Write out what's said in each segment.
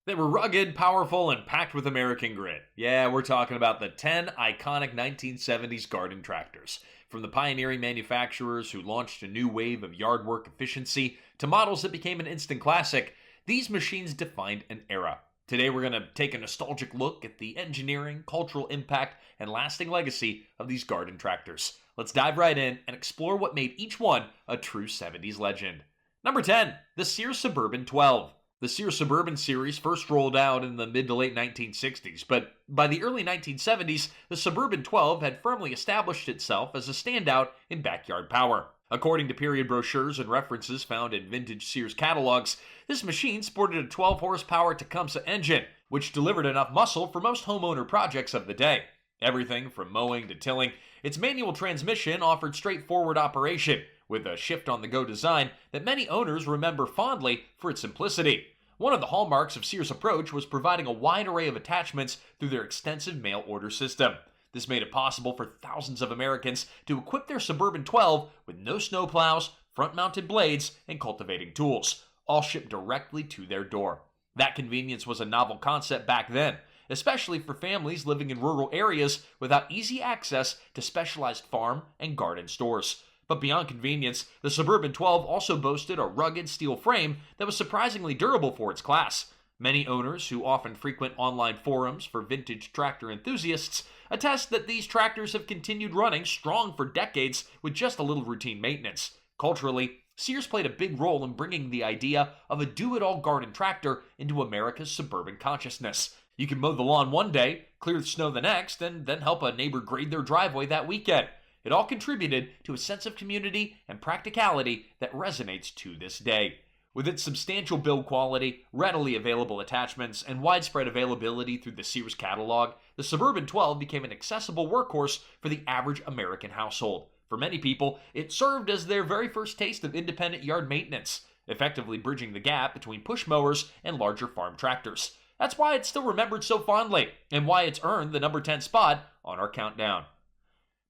They were rugged, powerful, and packed with American grit. Yeah, we're talking about the 10 iconic 1970s garden tractors. From the pioneering manufacturers who launched a new wave of yard work efficiency to models that became an instant classic, these machines defined an era. Today we're going to take a nostalgic look at the engineering, cultural impact, and lasting legacy of these garden tractors. Let's dive right in and explore what made each one a true 70s legend. Number 10, the Sears Suburban 12. The Sears Suburban series first rolled out in the mid to late 1960s, but by the early 1970s, the Suburban 12 had firmly established itself as a standout in backyard power. According to period brochures and references found in vintage Sears catalogs, this machine sported a 12 horsepower Tecumseh engine, which delivered enough muscle for most homeowner projects of the day. Everything from mowing to tilling, its manual transmission offered straightforward operation, with a shift-on-the-go design that many owners remember fondly for its simplicity. One of the hallmarks of Sears' approach was providing a wide array of attachments through their extensive mail order system. This made it possible for thousands of Americans to equip their Suburban 12 with no snowplows, front-mounted blades, and cultivating tools, all shipped directly to their door. That convenience was a novel concept back then, especially for families living in rural areas without easy access to specialized farm and garden stores. But beyond convenience, the Suburban 12 also boasted a rugged steel frame that was surprisingly durable for its class. Many owners who often frequent online forums for vintage tractor enthusiasts attest that these tractors have continued running strong for decades with just a little routine maintenance. Culturally, Sears played a big role in bringing the idea of a do-it-all garden tractor into America's suburban consciousness. You can mow the lawn one day, clear the snow the next, and then help a neighbor grade their driveway that weekend. It all contributed to a sense of community and practicality that resonates to this day. With its substantial build quality, readily available attachments, and widespread availability through the Sears catalog, the Suburban 12 became an accessible workhorse for the average American household. For many people, it served as their very first taste of independent yard maintenance, effectively bridging the gap between push mowers and larger farm tractors. That's why it's still remembered so fondly, and why it's earned the number 10 spot on our countdown.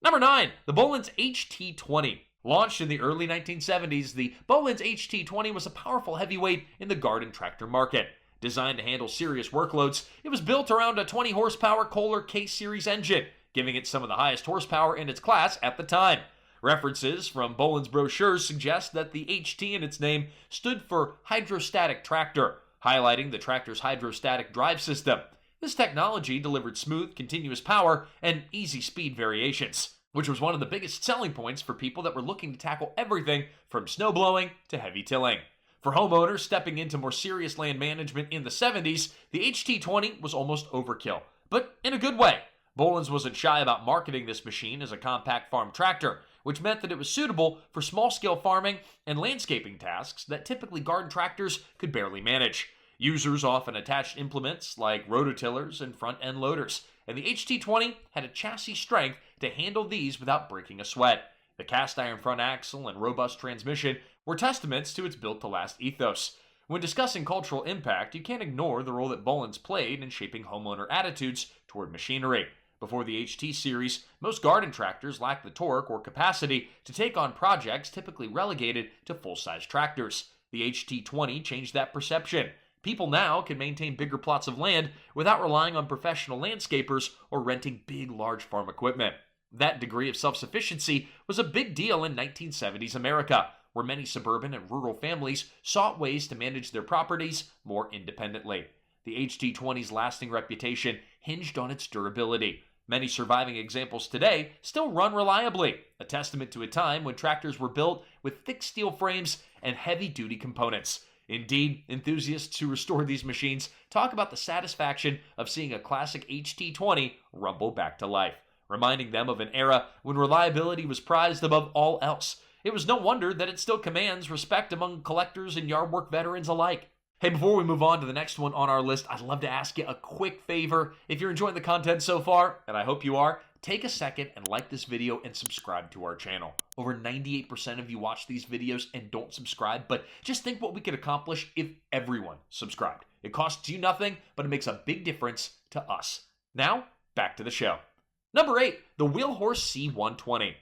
Number 9, the Bolans HT20. Launched in the early 1970s, the Bolans HT20 was a powerful heavyweight in the garden tractor market. Designed to handle serious workloads, it was built around a 20 horsepower Kohler K-Series engine, giving it some of the highest horsepower in its class at the time. References from Bolans brochures suggest that the HT in its name stood for hydrostatic tractor, highlighting the tractor's hydrostatic drive system. This technology delivered smooth, continuous power and easy speed variations, which was one of the biggest selling points for people that were looking to tackle everything from snow blowing to heavy tilling. For homeowners stepping into more serious land management in the 70s, the HT20 was almost overkill, but in a good way. Bolans wasn't shy about marketing this machine as a compact farm tractor, which meant that it was suitable for small-scale farming and landscaping tasks that typically garden tractors could barely manage. Users often attached implements like rototillers and front-end loaders, and the HT20 had a chassis strength to handle these without breaking a sweat. The cast-iron front axle and robust transmission were testaments to its built-to-last ethos. When discussing cultural impact, you can't ignore the role that Bolans played in shaping homeowner attitudes toward machinery. Before the HT series, most garden tractors lacked the torque or capacity to take on projects typically relegated to full-size tractors. The HT20 changed that perception. People now can maintain bigger plots of land without relying on professional landscapers or renting big, large farm equipment. That degree of self-sufficiency was a big deal in 1970s America, where many suburban and rural families sought ways to manage their properties more independently. The HT20's lasting reputation hinged on its durability. Many surviving examples today still run reliably, a testament to a time when tractors were built with thick steel frames and heavy-duty components. Indeed, enthusiasts who restore these machines talk about the satisfaction of seeing a classic HT20 rumble back to life, reminding them of an era when reliability was prized above all else. It was no wonder that it still commands respect among collectors and yard work veterans alike. Hey, before we move on to the next one on our list, I'd love to ask you a quick favor. If you're enjoying the content so far, and I hope you are, take a second and like this video and subscribe to our channel. Over 98% of you watch these videos and don't subscribe, but just think what we could accomplish if everyone subscribed. It costs you nothing, but it makes a big difference to us. Now, back to the show. Number 8, the Wheelhorse C120.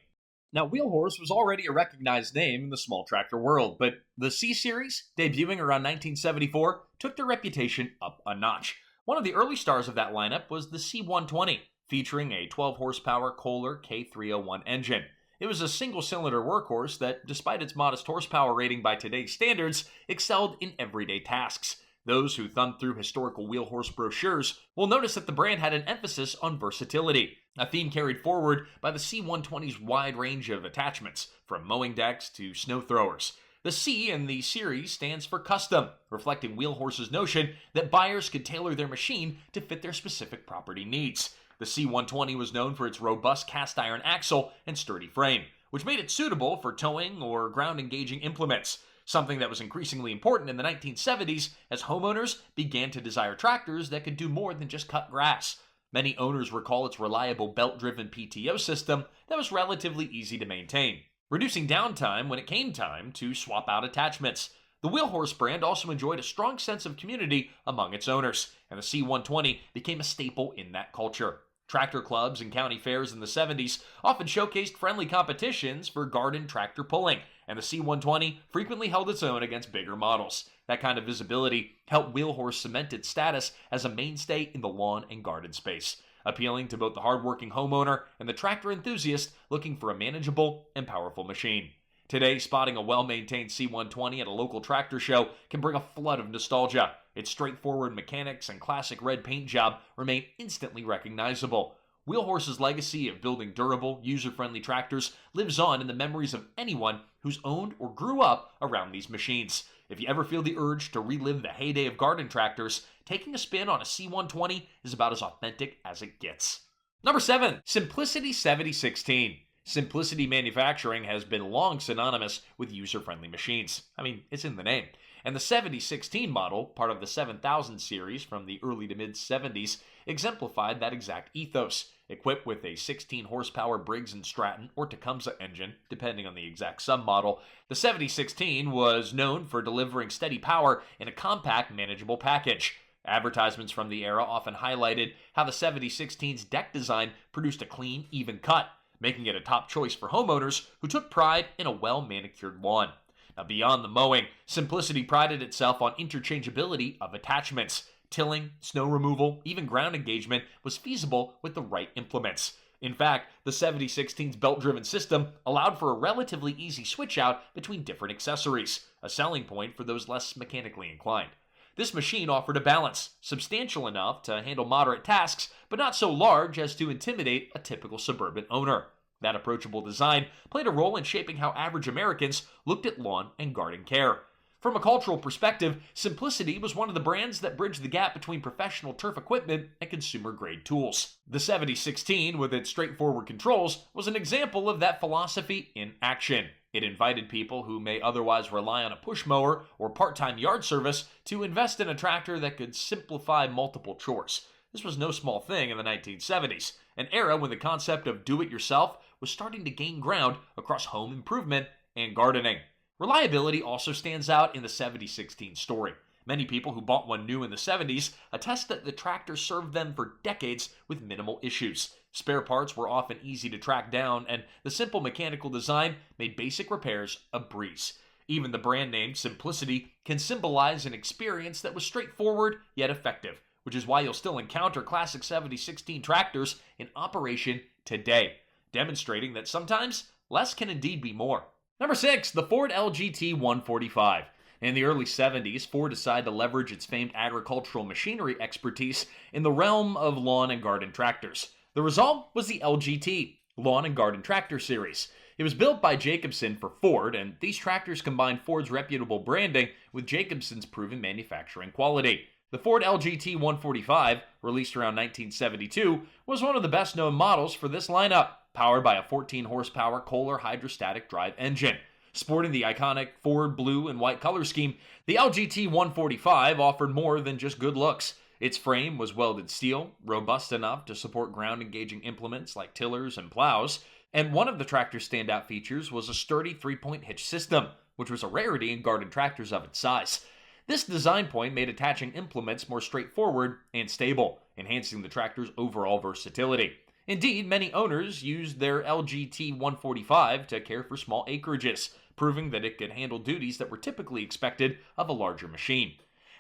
Now, Wheelhorse was already a recognized name in the small tractor world, but the C Series, debuting around 1974, took their reputation up a notch. One of the early stars of that lineup was the C120, featuring a 12 horsepower Kohler K301 engine. It was a single-cylinder workhorse that, despite its modest horsepower rating by today's standards, excelled in everyday tasks. Those who thumb through historical Wheelhorse brochures will notice that the brand had an emphasis on versatility, a theme carried forward by the C120's wide range of attachments, from mowing decks to snow throwers. The C in the series stands for custom, reflecting Wheelhorse's notion that buyers could tailor their machine to fit their specific property needs. The C120 was known for its robust cast iron axle and sturdy frame, which made it suitable for towing or ground engaging implements, something that was increasingly important in the 1970s as homeowners began to desire tractors that could do more than just cut grass. Many owners recall its reliable belt-driven PTO system that was relatively easy to maintain, reducing downtime when it came time to swap out attachments. The Wheelhorse brand also enjoyed a strong sense of community among its owners, and the C120 became a staple in that culture. Tractor clubs and county fairs in the 70s often showcased friendly competitions for garden tractor pulling, and the C120 frequently held its own against bigger models. That kind of visibility helped Wheelhorse cement its status as a mainstay in the lawn and garden space, appealing to both the hardworking homeowner and the tractor enthusiast looking for a manageable and powerful machine. Today, spotting a well-maintained C120 at a local tractor show can bring a flood of nostalgia. Its straightforward mechanics and classic red paint job remain instantly recognizable. Wheelhorse's legacy of building durable, user-friendly tractors lives on in the memories of anyone who's owned or grew up around these machines. If you ever feel the urge to relive the heyday of garden tractors, taking a spin on a C120 is about as authentic as it gets. Number 7. Simplicity 7016. Simplicity manufacturing has been long synonymous with user-friendly machines. I mean, it's in the name. And the 7016 model, part of the 7000 series from the early to mid-70s, exemplified that exact ethos. Equipped with a 16 horsepower Briggs & Stratton or Tecumseh engine, depending on the exact submodel, the 7016 was known for delivering steady power in a compact, manageable package. Advertisements from the era often highlighted how the 7016's deck design produced a clean, even cut, making it a top choice for homeowners who took pride in a well-manicured lawn. Now, beyond the mowing, Simplicity prided itself on interchangeability of attachments. Tilling, snow removal, even ground engagement was feasible with the right implements. In fact, the 7016's belt-driven system allowed for a relatively easy switch-out between different accessories, a selling point for those less mechanically inclined. This machine offered a balance, substantial enough to handle moderate tasks, but not so large as to intimidate a typical suburban owner. That approachable design played a role in shaping how average Americans looked at lawn and garden care. From a cultural perspective, Simplicity was one of the brands that bridged the gap between professional turf equipment and consumer-grade tools. The 7016, with its straightforward controls, was an example of that philosophy in action. It invited people who may otherwise rely on a push mower or part-time yard service to invest in a tractor that could simplify multiple chores. This was no small thing in the 1970s, an era when the concept of do-it-yourself was starting to gain ground across home improvement and gardening. Reliability also stands out in the 7016 story. Many people who bought one new in the 70s attest that the tractor served them for decades with minimal issues. Spare parts were often easy to track down, and the simple mechanical design made basic repairs a breeze. Even the brand name Simplicity can symbolize an experience that was straightforward yet effective, which is why you'll still encounter classic 7016 tractors in operation today, demonstrating that sometimes less can indeed be more. Number 6, the Ford LGT 145. In the early 70s, Ford decided to leverage its famed agricultural machinery expertise in the realm of lawn and garden tractors. The result was the LGT, Lawn and Garden Tractor Series. It was built by Jacobson for Ford, and these tractors combined Ford's reputable branding with Jacobson's proven manufacturing quality. The Ford LGT 145, released around 1972, was one of the best-known models for this lineup, powered by a 14-horsepower Kohler hydrostatic drive engine. Sporting the iconic Ford blue and white color scheme, the LGT 145 offered more than just good looks. Its frame was welded steel, robust enough to support ground-engaging implements like tillers and plows, and one of the tractor's standout features was a sturdy 3-point hitch system, which was a rarity in garden tractors of its size. This design point made attaching implements more straightforward and stable, enhancing the tractor's overall versatility. Indeed, many owners used their LGT 145 to care for small acreages, proving that it could handle duties that were typically expected of a larger machine.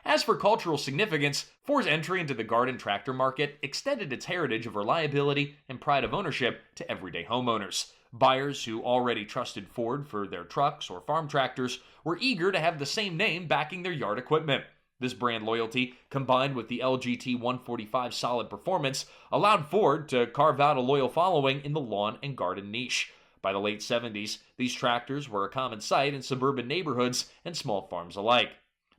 As for cultural significance, Ford's entry into the garden tractor market extended its heritage of reliability and pride of ownership to everyday homeowners. Buyers who already trusted Ford for their trucks or farm tractors were eager to have the same name backing their yard equipment. This brand loyalty, combined with the LGT 145's solid performance, allowed Ford to carve out a loyal following in the lawn and garden niche. By the late 70s, these tractors were a common sight in suburban neighborhoods and small farms alike.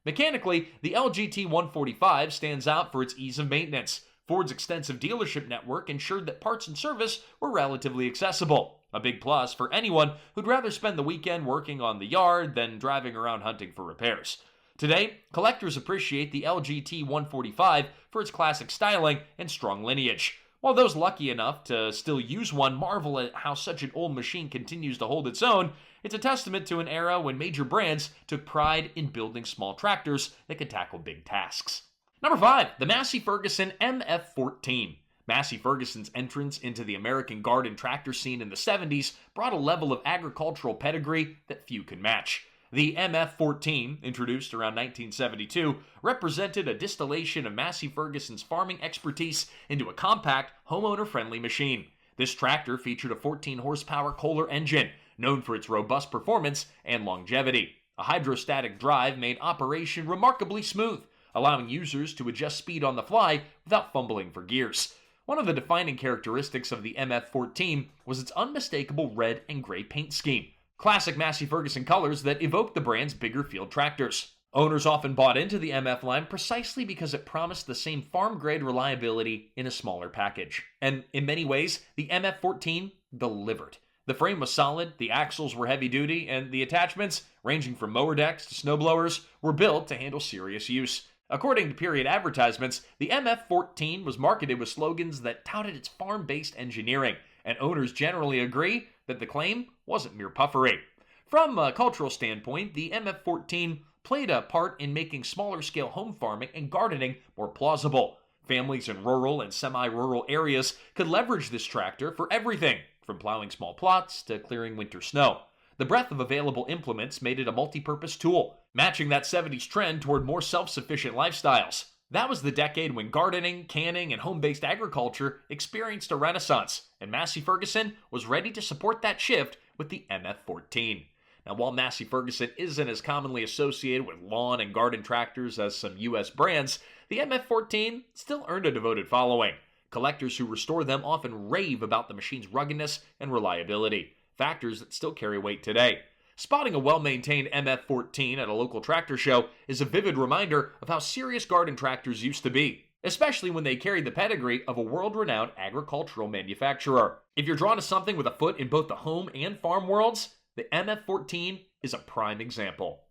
Mechanically, the LGT 145 stands out for its ease of maintenance. Ford's extensive dealership network ensured that parts and service were relatively accessible, a big plus for anyone who'd rather spend the weekend working on the yard than driving around hunting for repairs. Today, collectors appreciate the LGT 145 for its classic styling and strong lineage, while those lucky enough to still use one marvel at how such an old machine continues to hold its own. It's a testament to an era when major brands took pride in building small tractors that could tackle big tasks. Number 5, the Massie Ferguson MF14. Massey Ferguson's entrance into the American garden tractor scene in the 70s brought a level of agricultural pedigree that few could match. The MF14, introduced around 1972, represented a distillation of Massey Ferguson's farming expertise into a compact, homeowner-friendly machine. This tractor featured a 14-horsepower Kohler engine, known for its robust performance and longevity. A hydrostatic drive made operation remarkably smooth, allowing users to adjust speed on the fly without fumbling for gears. One of the defining characteristics of the MF14 was its unmistakable red and gray paint scheme, classic Massey Ferguson colors that evoked the brand's bigger field tractors. Owners often bought into the MF line precisely because it promised the same farm-grade reliability in a smaller package. And in many ways, the MF14 delivered. The frame was solid, the axles were heavy-duty, and the attachments, ranging from mower decks to snowblowers, were built to handle serious use. According to period advertisements, the MF14 was marketed with slogans that touted its farm-based engineering, and owners generally agree that the claim wasn't mere puffery. From a cultural standpoint, the MF14 played a part in making smaller-scale home farming and gardening more plausible. Families in rural and semi-rural areas could leverage this tractor for everything, from plowing small plots to clearing winter snow. The breadth of available implements made it a multi-purpose tool, matching that 70s trend toward more self-sufficient lifestyles. That was the decade when gardening, canning, and home-based agriculture experienced a renaissance, and Massey Ferguson was ready to support that shift with the MF14. Now, while Massey Ferguson isn't as commonly associated with lawn and garden tractors as some U.S. brands, the MF14 still earned a devoted following. Collectors who restore them often rave about the machine's ruggedness and reliability, factors that still carry weight today. Spotting a well-maintained MF14 at a local tractor show is a vivid reminder of how serious garden tractors used to be, especially when they carried the pedigree of a world-renowned agricultural manufacturer. If you're drawn to something with a foot in both the home and farm worlds, the MF14 is a prime example.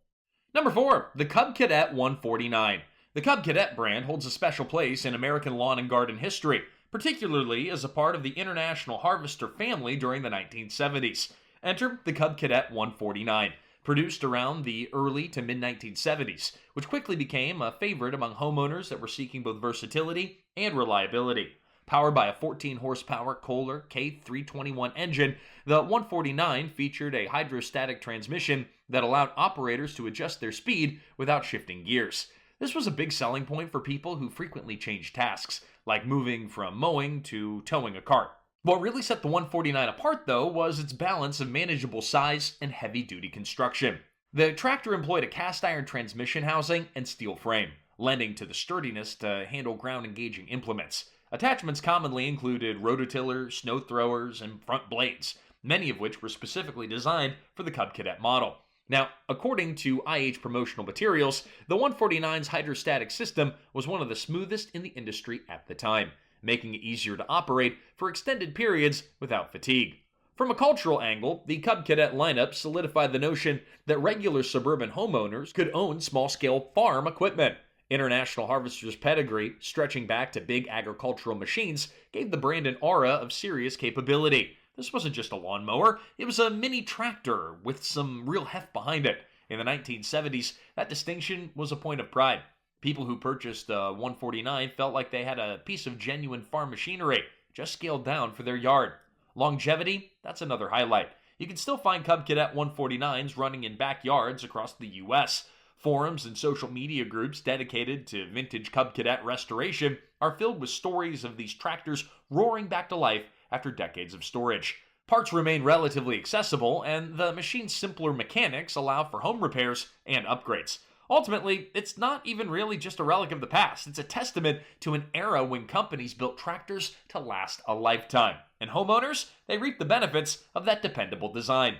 Number 4, the CubCadet 149. The CubCadet brand holds a special place in American lawn and garden history, particularly as a part of the International Harvester family during the 1970s. Enter the CubCadet 149, produced around the early to mid-1970s, which quickly became a favorite among homeowners that were seeking both versatility and reliability. Powered by a 14-horsepower Kohler K321 engine, the 149 featured a hydrostatic transmission that allowed operators to adjust their speed without shifting gears. This was a big selling point for people who frequently changed tasks, like moving from mowing to towing a cart. What really set the 149 apart, though, was its balance of manageable size and heavy-duty construction. The tractor employed a cast-iron transmission housing and steel frame, lending to the sturdiness to handle ground-engaging implements. Attachments commonly included rototiller, snow throwers, and front blades, many of which were specifically designed for the CubCadet model. Now, according to IH Promotional Materials, the 149's hydrostatic system was one of the smoothest in the industry at the time, making it easier to operate for extended periods without fatigue. From a cultural angle, the CubCadet lineup solidified the notion that regular suburban homeowners could own small-scale farm equipment. International Harvester's pedigree, stretching back to big agricultural machines, gave the brand an aura of serious capability. This wasn't just a lawnmower, it was a mini tractor with some real heft behind it. In the 1970s, that distinction was a point of pride. People who purchased a 149 felt like they had a piece of genuine farm machinery, just scaled down for their yard. Longevity, that's another highlight. You can still find CubCadet 149s running in backyards across the US. Forums and social media groups dedicated to vintage CubCadet restoration are filled with stories of these tractors roaring back to life after decades of storage. Parts remain relatively accessible, and the machine's simpler mechanics allow for home repairs and upgrades. Ultimately, it's not even really just a relic of the past. It's a testament to an era when companies built tractors to last a lifetime. And homeowners, they reap the benefits of that dependable design.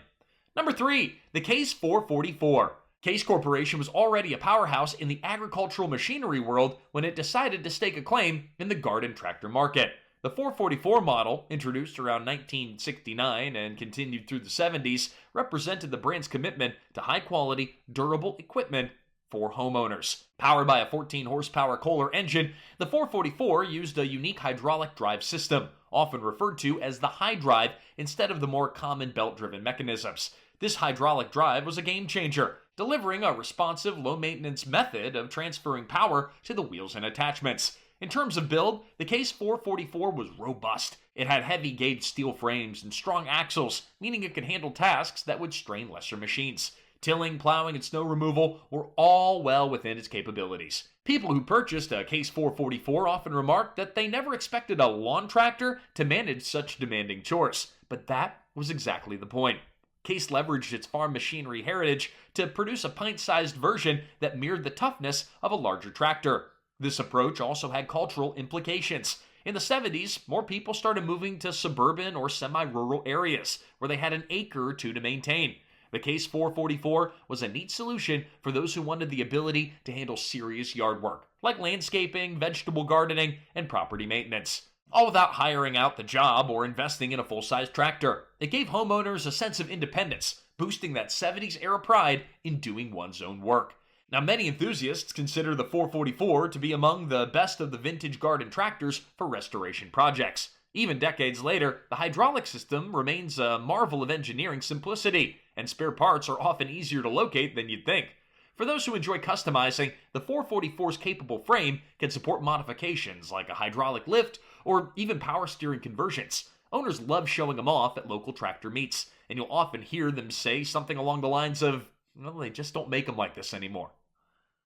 Number 3, the Case 444. Case Corporation was already a powerhouse in the agricultural machinery world when it decided to stake a claim in the garden tractor market. The 444 model, introduced around 1969 and continued through the 70s, represented the brand's commitment to high-quality, durable equipment for homeowners. Powered by a 14-horsepower Kohler engine, the 444 used a unique hydraulic drive system, often referred to as the high drive instead of the more common belt-driven mechanisms. This hydraulic drive was a game-changer, delivering a responsive, low-maintenance method of transferring power to the wheels and attachments. In terms of build, the Case 444 was robust. It had heavy-gauge steel frames and strong axles, meaning it could handle tasks that would strain lesser machines. Tilling, plowing, and snow removal were all well within its capabilities. People who purchased a Case 444 often remarked that they never expected a lawn tractor to manage such demanding chores, but that was exactly the point. Case leveraged its farm machinery heritage to produce a pint-sized version that mirrored the toughness of a larger tractor. This approach also had cultural implications. In the 70s, more people started moving to suburban or semi-rural areas where they had an acre or two to maintain. The Case 444 was a neat solution for those who wanted the ability to handle serious yard work, like landscaping, vegetable gardening, and property maintenance, all without hiring out the job or investing in a full-size tractor. It gave homeowners a sense of independence, boosting that 70s-era pride in doing one's own work. Now, many enthusiasts consider the 444 to be among the best of the vintage garden tractors for restoration projects. Even decades later, the hydraulic system remains a marvel of engineering simplicity, and spare parts are often easier to locate than you'd think. For those who enjoy customizing, the 444's capable frame can support modifications like a hydraulic lift or even power steering conversions. Owners love showing them off at local tractor meets, and you'll often hear them say something along the lines of, well, they just don't make them like this anymore.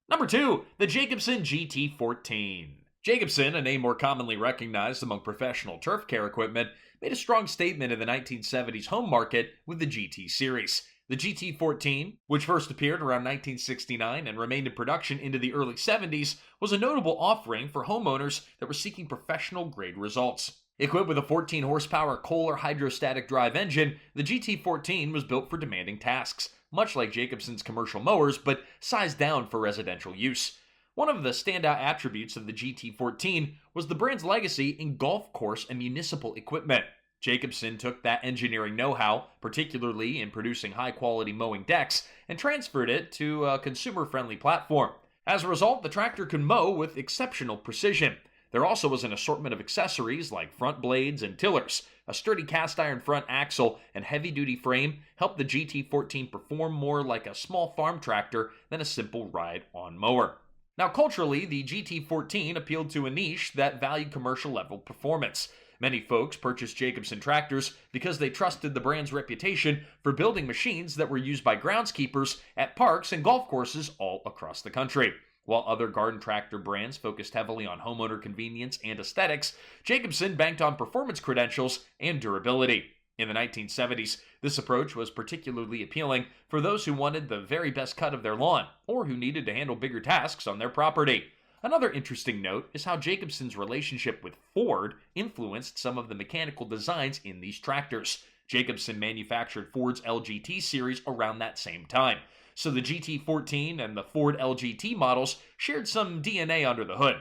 Number 2, the Jacobson GT14. Jacobson, a name more commonly recognized among professional turf care equipment, made a strong statement in the 1970s home market with the GT series. The GT14, which first appeared around 1969 and remained in production into the early 70s, was a notable offering for homeowners that were seeking professional-grade results. Equipped with a 14-horsepower Kohler hydrostatic drive engine, the GT14 was built for demanding tasks, much like Jacobson's commercial mowers, but sized down for residential use. One of the standout attributes of the GT14 was the brand's legacy in golf course and municipal equipment. Jacobson took that engineering know-how, particularly in producing high-quality mowing decks, and transferred it to a consumer-friendly platform. As a result, the tractor could mow with exceptional precision. There also was an assortment of accessories like front blades and tillers. A sturdy cast-iron front axle and heavy-duty frame helped the GT14 perform more like a small farm tractor than a simple ride-on mower. Now, culturally, the GT14 appealed to a niche that valued commercial-level performance. Many folks purchased Jacobson tractors because they trusted the brand's reputation for building machines that were used by groundskeepers at parks and golf courses all across the country. While other garden tractor brands focused heavily on homeowner convenience and aesthetics, Jacobson banked on performance credentials and durability. In the 1970s, this approach was particularly appealing for those who wanted the very best cut of their lawn or who needed to handle bigger tasks on their property. Another interesting note is how Jacobson's relationship with Ford influenced some of the mechanical designs in these tractors. Jacobson manufactured Ford's LGT series around that same time, so the GT14 and the Ford LGT models shared some DNA under the hood.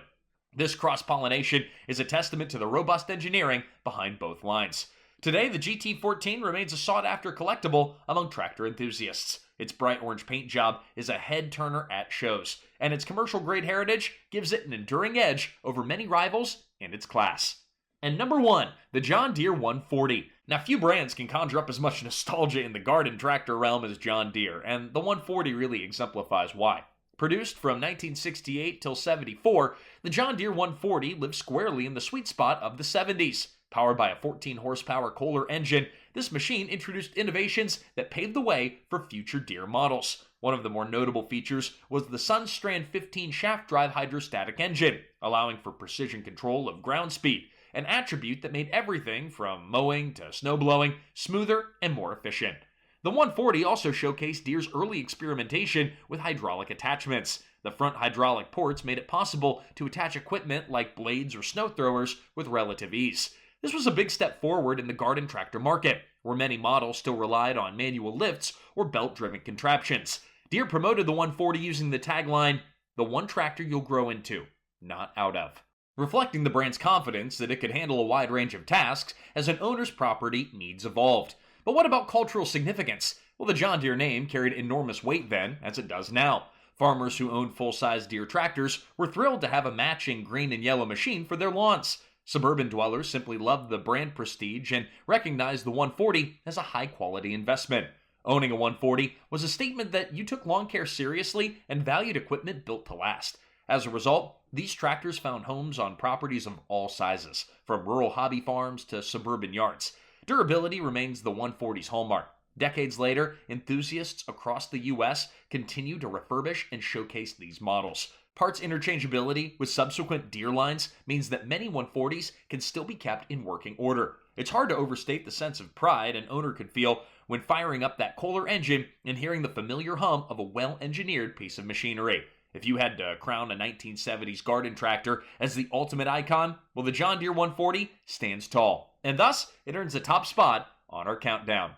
This cross-pollination is a testament to the robust engineering behind both lines. Today, the GT14 remains a sought-after collectible among tractor enthusiasts. Its bright orange paint job is a head-turner at shows, and its commercial-grade heritage gives it an enduring edge over many rivals in its class. And number 1, the John Deere 140. Now, few brands can conjure up as much nostalgia in the garden tractor realm as John Deere, and the 140 really exemplifies why. Produced from 1968 till 74, the John Deere 140 lived squarely in the sweet spot of the 70s. Powered by a 14 horsepower Kohler engine, this machine introduced innovations that paved the way for future Deere models. One of the more notable features was the Sunstrand 15 shaft drive hydrostatic engine, allowing for precision control of ground speed, an attribute that made everything from mowing to snowblowing smoother and more efficient. The 140 also showcased Deere's early experimentation with hydraulic attachments. The front hydraulic ports made it possible to attach equipment like blades or snow throwers with relative ease. This was a big step forward in the garden tractor market, where many models still relied on manual lifts or belt-driven contraptions. Deere promoted the 140 using the tagline, "The one tractor you'll grow into, not out of," reflecting the brand's confidence that it could handle a wide range of tasks as an owner's property needs evolved. But what about cultural significance? Well, the John Deere name carried enormous weight then, as it does now. Farmers who owned full-size Deere tractors were thrilled to have a matching green and yellow machine for their lawns. Suburban dwellers simply loved the brand prestige and recognized the 140 as a high-quality investment. Owning a 140 was a statement that you took lawn care seriously and valued equipment built to last. As a result, these tractors found homes on properties of all sizes, from rural hobby farms to suburban yards. Durability remains the 140's hallmark. Decades later, enthusiasts across the U.S. continue to refurbish and showcase these models. Parts interchangeability with subsequent Deere lines means that many 140s can still be kept in working order. It's hard to overstate the sense of pride an owner could feel when firing up that Kohler engine and hearing the familiar hum of a well-engineered piece of machinery. If you had to crown a 1970s garden tractor as the ultimate icon, well, the John Deere 140 stands tall, and thus it earns the top spot on our countdown.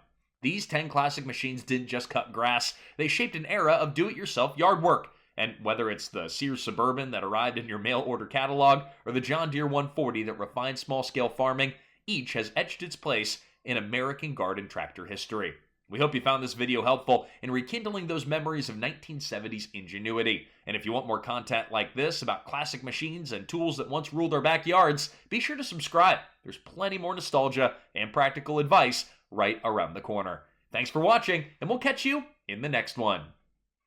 These 10 classic machines didn't just cut grass, they shaped an era of do-it-yourself yard work. And whether it's the Sears Suburban that arrived in your mail order catalog or the John Deere 140 that refined small-scale farming, each has etched its place in American garden tractor history. We hope you found this video helpful in rekindling those memories of 1970s ingenuity. And if you want more content like this about classic machines and tools that once ruled our backyards, be sure to subscribe. There's plenty more nostalgia and practical advice right around the corner. Thanks for watching, and we'll catch you in the next one.